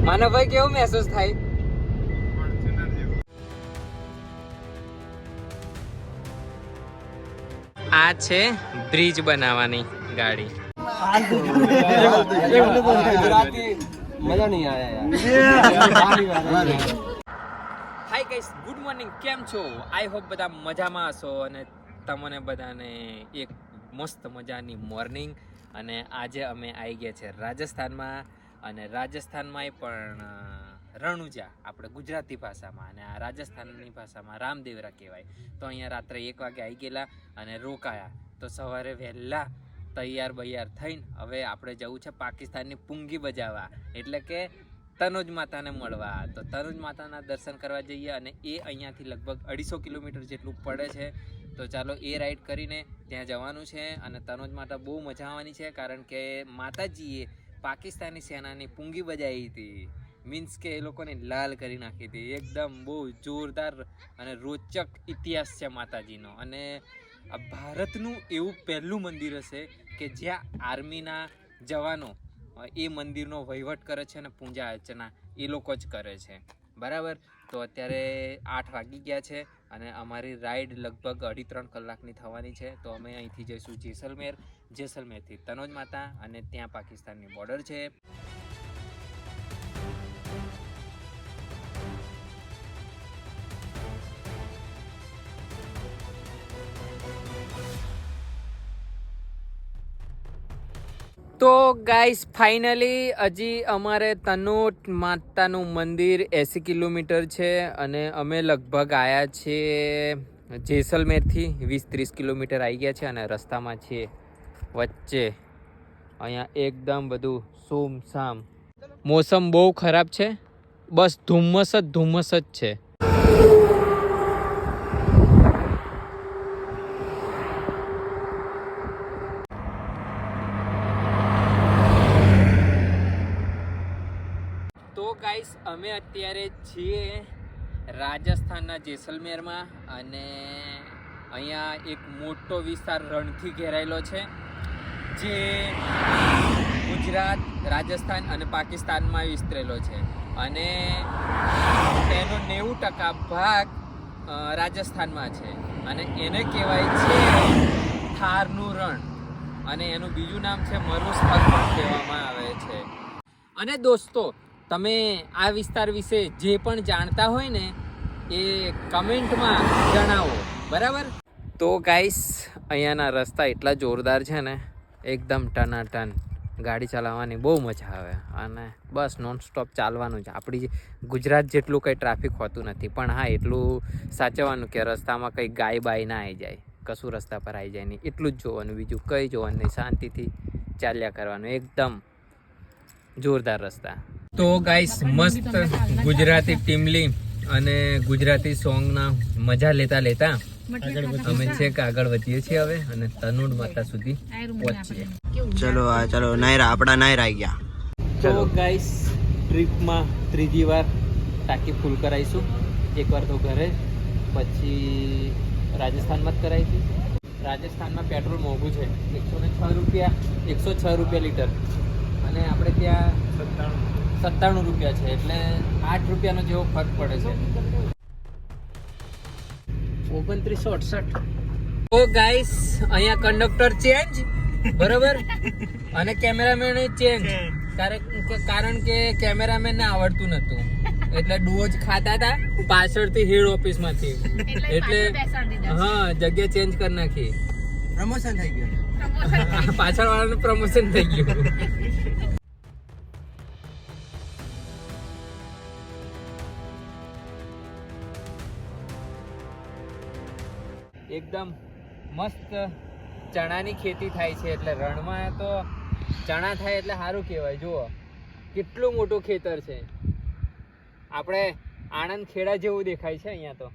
માનવભાઈ કેવું મહેસૂસ થાય? આ છે બ્રિજ બનાવવાની ગાડી. મજા નહીં આયા. Hi guys, good morning. કેમ છો? આઈ હોપ બધા મજામાં હશો અને તમને બધાને એક મસ્ત મજાની મોર્નિંગ. અને આજે અમે આવી ગયા છે રાજસ્થાનમાં, અને રાજસ્થાનમાં પણ રણુજા, આપણે ગુજરાતી ભાષામાં, અને આ રાજસ્થાનની ભાષામાં રામદેવરા કહેવાય. તો અહીંયા રાત્રે 1 વાગે આવી ગયેલા અને રોકાયા. તો સવારે વહેલા તૈયાર બૈયાર થઈને હવે આપણે જવું છે પાકિસ્તાનની પુંગી બજાવવા, એટલે કે તનોજ માતાને મળવા. તો તનોજ માતાના દર્શન કરવા જઈએ, અને એ અહીંયાથી લગભગ 250 કિલોમીટર જેટલું પડે છે. તો ચાલો એ રાઈડ કરીને ત્યાં જવાનું છે. અને તનોજ માતા બહુ મજા આવવાની છે, કારણ કે માતાજીએ પાકિસ્તાની સેનાની પુંગી બજાવી હતી. મીન્સ કે એ લોકોને લાલ કરી નાખી હતી. એકદમ બહુ જોરદાર અને રોચક ઇતિહાસ છે માતાજીનો. અને આ ભારતનું એવું પહેલું મંદિર હશે કે જ્યાં આર્મીના જવાનો એ મંદિરનો વહીવટ કરે છે અને પૂજા અર્ચના એ લોકો જ કરે છે. બરાબર. તો અત્યારે 8 વાગી ગયા છે અને અમારી રાઈડ લગભગ 2.5-3 કલાકની થવાની છે. તો અમે અહીંથી જઈશું જેસલમેર, જેસલમેરથી તનોજ માતા, અને ત્યાં પાકિસ્તાનની બોર્ડર છે. તો ગાઈસ, ફાઇનલી હજી અમારે તનોજ માતાનું મંદિર 80 કિલોમીટર છે, અને અમે લગભગ આવ્યા છીએ જેસલમેરથી 20-30 કિલોમીટર આવી ગયા છે. અને રસ્તામાં છીએ વચ્ચે અહીંયા એકદમ બધું સુમસામ. મોસમ બહુ ખરાબ છે, બસ ધુમ્મસ જ છે. તો ગાઈસ, અમે અત્યારે છીએ રાજસ્થાનના જેસલમેરમાં, અને અહીંયા એક મોટો વિસ્તાર રણથી ઘેરાયેલો છે, જે ગુજરાત, રાજસ્થાન અને પાકિસ્તાનમાં વિસ્તરેલો છે. અને તેનો 90% ભાગ રાજસ્થાનમાં છે, અને એને કહેવાય છે થારનું રણ, અને એનું બીજું નામ છે મરુસ્થળ પણ કહેવામાં આવે છે. અને દોસ્તો, તમે આ વિસ્તાર વિશે જે પણ જાણતા હોય ને એ કમેન્ટમાં જણાવો, બરાબર? તો ગાઈસ, અહીંયાના રસ્તા એટલા જોરદાર છે ને, એકદમ ટનાટન. ગાડી ચલાવવાની બહુ મજા આવે, અને બસ નોન સ્ટોપ ચાલવાનું છે. આપણી ગુજરાત જેટલું કંઈ ટ્રાફિક હોતું નથી, પણ હા, એટલું સાચવવાનું કે રસ્તામાં કંઈ ગાય બાય ના આવી જાય, કશું રસ્તા પર આવી જાય નહીં, એટલું જ જોવાનું, બીજું કંઈ જોવાનું નહીં. શાંતિથી ચાલ્યા કરવાનું, એકદમ જોરદાર રસ્તા. તો ગાઈસ, મસ્ત ગુજરાતી ટીમલી અને ગુજરાતી સોંગના મજા લેતા અમે છે કે આગળ વધીએ છીએ હવે, અને તનોજ માતા સુધી પહોંચીએ. ચલો નાયરા, આપણા નાયરા આવી ગયા. તો ગાઈસ, ટ્રીપમાં 3જી વાર ટાંકી ફૂલ કરાવીશું. એકવાર તો ઘરે, પછી રાજસ્થાનમાં જ કરાવી હતી. રાજસ્થાનમાં પેટ્રોલ મોંઘું છે, 106 રૂપિયા લીટર, અને આપણે ત્યાં 97 રૂપિયા છે, એટલે 8 રૂપિયાનો જેવો ફરક પડે છે. 2968. તો ગાઈસ, અહીંયા કંડક્ટર ચેન્જ, બરોબર, અને કેમેરામેન ચેન્જ, કારણ કે કેમેરામેનને આવડતું નતું, એટલે ડોઝ ખાતા હતા પાછળથી હેડ ઓફિસમાંથી, એટલે હા, જગ્યા ચેન્જ કરી નાખી. પ્રમોશન થઈ ગયું, પાછળ વાળાનું પ્રમોશન થઈ ગયું. એકદમ મસ્ત ચણાની ખેતી થાય છે, એટલે રણમાં તો ચણા થાય એટલે સારું કહેવાય. જુઓ કેટલું મોટું ખેતર છે, આપણે આણંદ ખેડા જેવું દેખાય છે અહીંયા તો.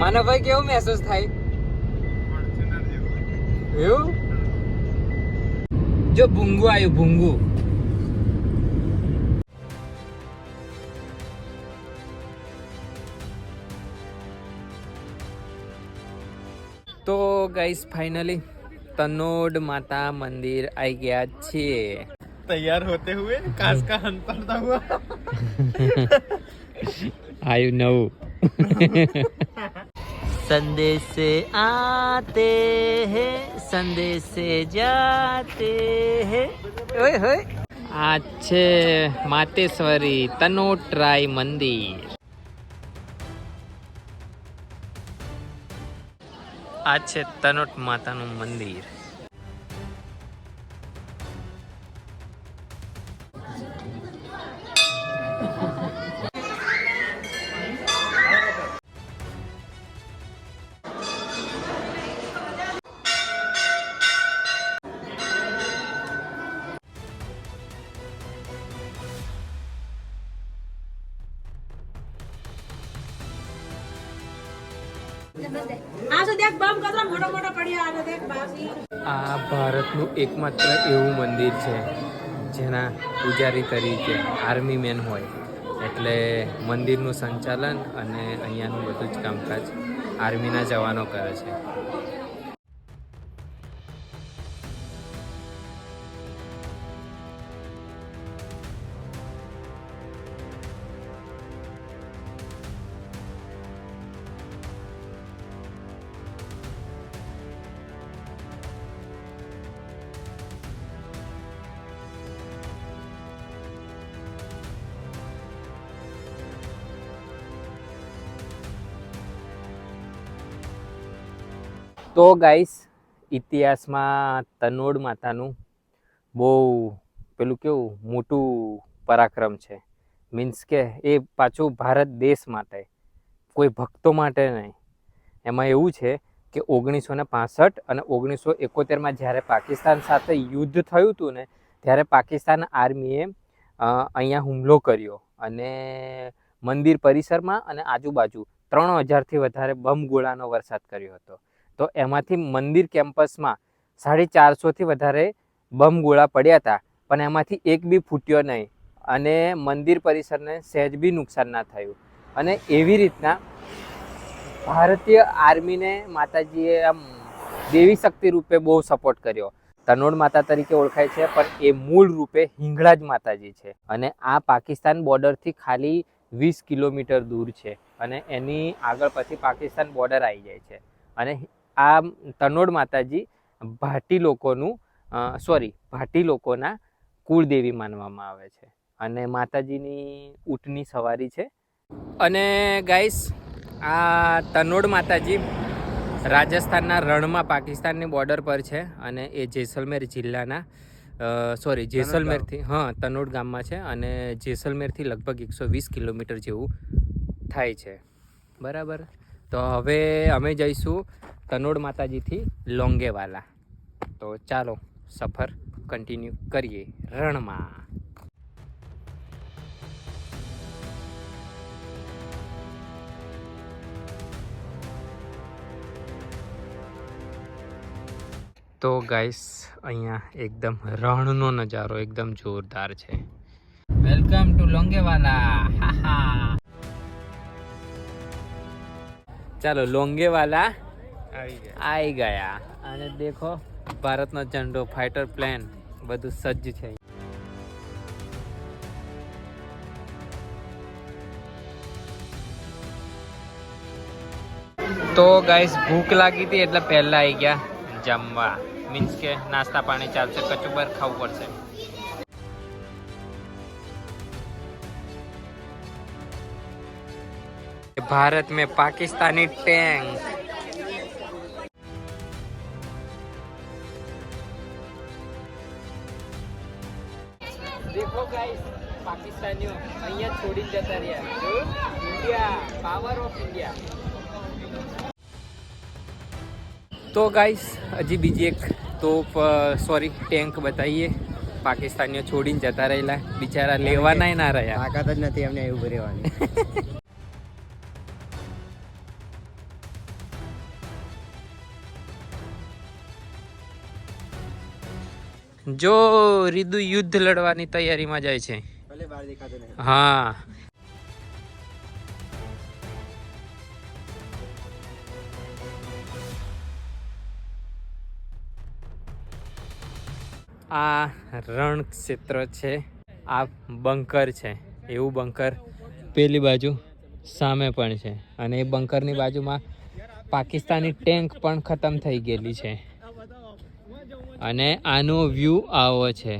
માનવભાઈ કેવું મહેસૂસ થાય? એવું? જો ભૂંગુ આવ્યું, ભૂંગુ. તો ગાઈસ, ફાઇનલી તનોડ માતા મંદિર આવી ગયા છીએ. तैयार होते हुए काश का हन पड़ता हुआ आयु नऊ संदेश से आते हैं संदेश से जाते हैं. ओए होए આ છે માતેશ્વરી તનોટરાય મંદિર. આ છે તનોટ માતાનું મંદિર. આ ભારતનું એકમાત્ર એવું મંદિર છે જેના પૂજારી તરીકે આર્મી મેન હોય, એટલે મંદિરનું સંચાલન અને અહીંયાનું બધું જ કામકાજ આર્મીના જવાનો કરે છે. તો ગાઈસ, ઇતિહાસમાં તનોડ માતાનું બહુ પેલું કેવું મોટું પરાક્રમ છે. મીન્સ કે એ પાછું ભારત દેશ માટે, કોઈ ભક્તો માટે નહીં. એમાં એવું છે કે 1965 અને 1971માં જ્યારે પાકિસ્તાન સાથે યુદ્ધ થયું હતું ને, ત્યારે પાકિસ્તાન આર્મીએ અહીંયા હુમલો કર્યો અને મંદિર પરિસરમાં અને આજુબાજુ 3000થી વધારે બમ ગોળાનો વરસાદ કર્યો હતો. તો એમાંથી મંદિર કેમ્પસમાં 450થી વધારે બમ ગોળા પડ્યા હતા, પણ એમાંથી એક બી ફૂટ્યો નહીં અને મંદિર પરિસરને સહેજ બી નુકસાન ના થયું. અને એવી રીતના ભારતીય આર્મીને માતાજીએ આમ દેવી શક્તિ રૂપે બહુ સપોર્ટ કર્યો. તનોડ માતા તરીકે ઓળખાય છે, પણ એ મૂળ રૂપે હિંગળાજ માતાજી છે. અને આ પાકિસ્તાન બોર્ડરથી ખાલી 20 કિલોમીટર દૂર છે અને એની આગળ પછી પાકિસ્તાન બોર્ડર આવી જાય છે. અને આ તનોડ માતાજી ભાટી લોકોના કુળદેવી માનવામાં આવે છે. અને માતાજીની ઊંટની સવારી છે. અને ગાઈસ, આ તનોડ માતાજી રાજસ્થાનના રણમાં પાકિસ્તાનની બોર્ડર પર છે અને એ જેસલમેર જિલ્લાના જેસલમેરથી તનોડ ગામમાં છે અને જેસલમેરથી લગભગ 120 કિલોમીટર જેવું થાય છે. બરાબર. તો હવે અમે જઈશું તનોડ માતાજીથી લોંગેવાલા. તો ચાલો સફર કન્ટિન્યુ કરીએ રણમાં. તો ગાઈસ, અહીંયા એકદમ રણનો નજારો એકદમ જોરદાર છે. Welcome to Longewala. ચાલો લોંગેવાલા આવી ગયા. અને દેખો, ભારતનો ઝંડો, ફાઇટર પ્લેન બધું સજ્જ છે. તો ગાઈસ, ભૂખ લાગી હતી એટલે પહેલા આવી ગયા જમવા. મીન્સ કે નાસ્તા પાણી ચાલશે, કચુંબર ખાવું પડશે. भारत में पाकिस्तानी टैंक. देखो गाइस, पाकिस्तानियों અહીંયા છોડી જતા રહ્યા. India, power of India. તો ગાઈસ, હજી બીજી એક ટેન્ક બતાવીએ. પાકિસ્તાનીઓ છોડીને જતા રહેલા, બિચારા લેવાના ના રહ્યા. તાકાત જ નથી એમને એવું ભરેવાની. જો રીદુ યુદ્ધ લડવાની તૈયારીમાં જાય છે. હા, આ રણ ક્ષેત્ર છે, આ બંકર છે. એવું બંકર પેલી બાજુ સામે પણ છે અને એ બંકરની બાજુમાં પાકિસ્તાની ટેન્ક પણ ખતમ થઈ ગયેલી છે અને આનો વ્યૂ આવો છે.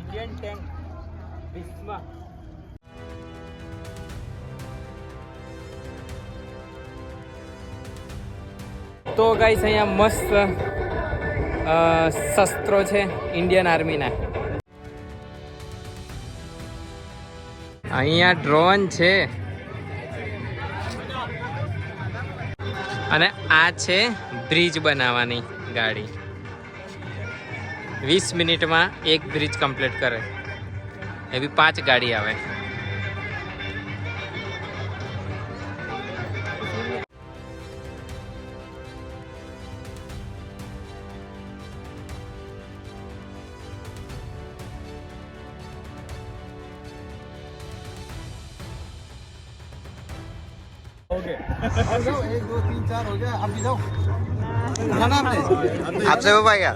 ઇન્ડિયન ટેન્ક વિશ્વમાં તો ગાઈસ અહીંયા મસ્ત શસ્ત્રો છે ઇન્ડિયન આર્મીના. અહીંયા ડ્રોન છે અને આ છે બ્રિજ બનાવવાની ગાડી. 20 મિનિટમાં એક બ્રિજ કમ્પ્લીટ કરે, એવી 5 ગાડી આવે. जाओ 1 2 3 4 हो गया. अब भी जाओ. खाना आपने आपसे हो पाएगा?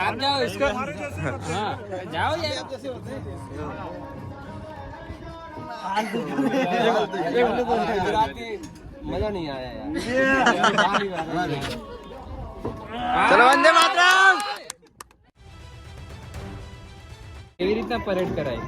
आप जाओ इसको. हाँ जाओ यार. मजा नहीं आया यार. चलो वंदे मातरम. એવી રીતના પરેડ કરાય.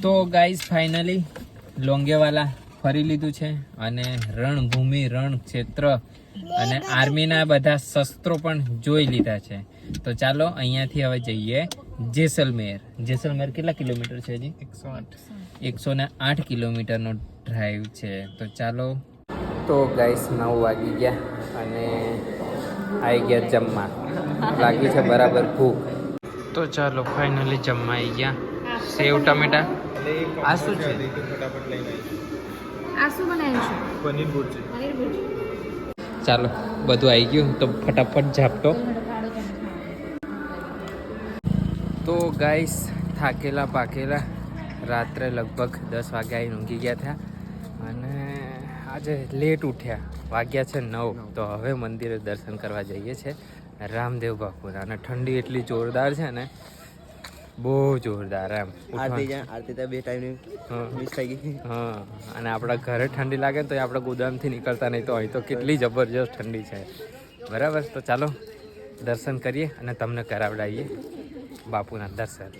તો ગાઈઝ ફાઇનલી લોંગેવાલા ફરી લીધું છે અને રણભૂમિ રણ ક્ષેત્ર અને આર્મીના બધા શસ્ત્રો પણ જોઈ લીધા છે. તો ચાલો અહીંયાથી હવે જઈએ જેસલમેર. જેસલમેર કેટલા કિલોમીટર છે હજી? 108 કિલોમીટરનો ડ્રાઈવ છે. તો ચાલો. તો ગાઈસ 9 વાગી ગયા અને આવી ગયા જમવા. લાગી છે બરાબર ભૂખ. તો ચાલો ફાઇનલી જમવા આવી ગયા. સેવ ટમેટા. આ શું છે? फटाफट लेना આ શું બનાવ્યું છે? पनीर भुर्जी. પનીર ભુરજી. ચાલો બધું આવી ગયું તો ફટાફટ ઝાપટો. તો ગાઈસ થાકેલા પાકેલા રાત્રે લગભગ 10 વાગ્યા આવીને ઊંઘી ગયા હતા અને આજે લેટ ઉઠ્યા. વાગ્યા છે 9. તો હવે મંદિરે દર્શન કરવા જઈએ છીએ રામદેવ બાપુના. અને ઠંડી એટલી જોરદાર છે ને, બહુ જોરદાર એમ. આરતી તો 2 ટાઈમ મિસ થઈ ગઈ. હા અને આપણા ઘરે ઠંડી લાગે ને તો આપણે ગોદામથી નીકળતા નહીં, તો અહીં તો કેટલી જબરજસ્ત ઠંડી છે. બરાબર, તો ચાલો દર્શન કરીએ અને તમને કરાવડાવીએ બાપુના દર્શન.